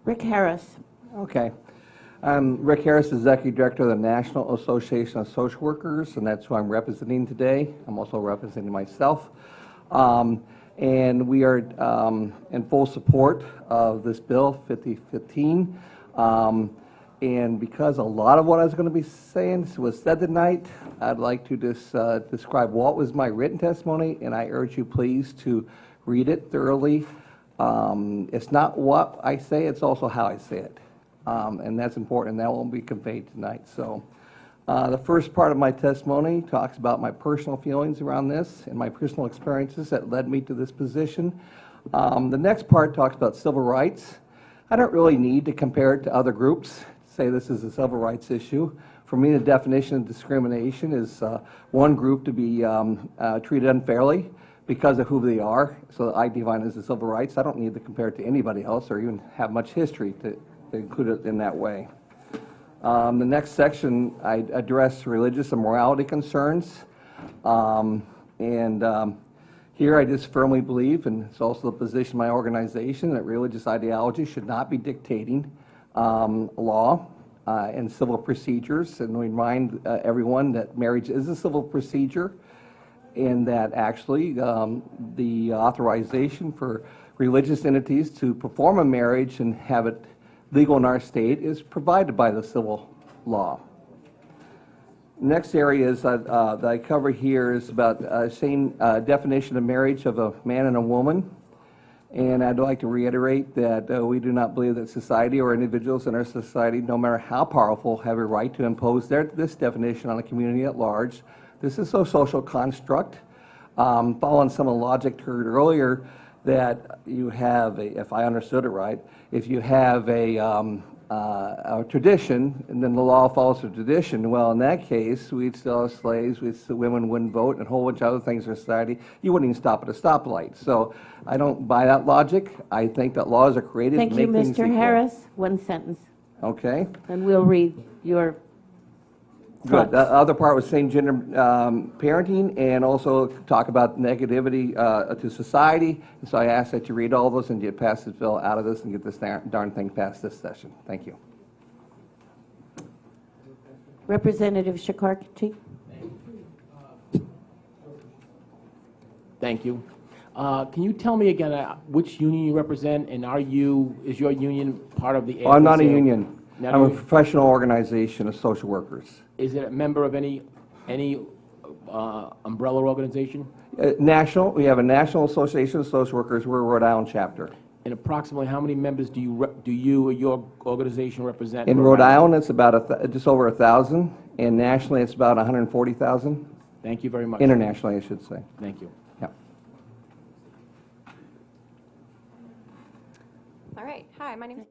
Rick Harris. Okay. I'm Rick Harris, Executive Director of the National Association of Social Workers, and that's who I'm representing today. I'm also representing myself. And we are in full support of this bill, 5015. And because a lot of what I was going to be saying was said tonight, I'd like to just describe what was my written testimony, and I urge you please to read it thoroughly. It's not what I say, it's also how I say it. And that's important, and that won't be conveyed tonight. So the first part of my testimony talks about my personal feelings around this and my personal experiences that led me to this position. The next part talks about civil rights. I don't really need to compare it to other groups, say this is a civil rights issue. For me, the definition of discrimination is one group to be treated unfairly because of who they are. So I define it as a civil rights. I don't need to compare it to anybody else or even have much history to include it in that way. The next section, I address religious and morality concerns. Here I just firmly believe, and it's also the position of my organization, that religious ideology should not be dictating law and civil procedures. And we remind everyone that marriage is a civil procedure, and that actually the authorization for religious entities to perform a marriage and have it legal in our state is provided by the civil law. Next area is that I cover here is about same definition of marriage of a man and a woman. And I'd like to reiterate that we do not believe that society or individuals in our society, no matter how powerful, have a right to impose this definition on the community at large. This is a social construct. Following some of the logic heard earlier, that you have, if I understood it right, if you have a tradition, and then the law follows the tradition, well, in that case, we'd still have slaves, women wouldn't vote, and a whole bunch of other things in society. You wouldn't even stop at a stoplight. So I don't buy that logic. I think that laws are created to make things equal. Thank you, Mr. Harris. One sentence. Okay. And we'll read your Good. The other part was same-gender parenting, and also talk about negativity to society. And so I ask that you read all those and get pass this bill out of this and get this darn thing passed this session. Thank you. Representative Shikarchi. Thank you. Can you tell me again which union you represent, and is your union part of the? I'm not a union. I'm a professional organization of social workers. Is it a member of any umbrella organization? National. We have a National Association of Social Workers. We're a Rhode Island chapter. And approximately how many members do you or your organization represent? In Rhode Island, it's about just over 1,000, and nationally, it's about 140,000. Thank you very much. Internationally, I should say. Thank you. Yeah. All right. Hi, my name is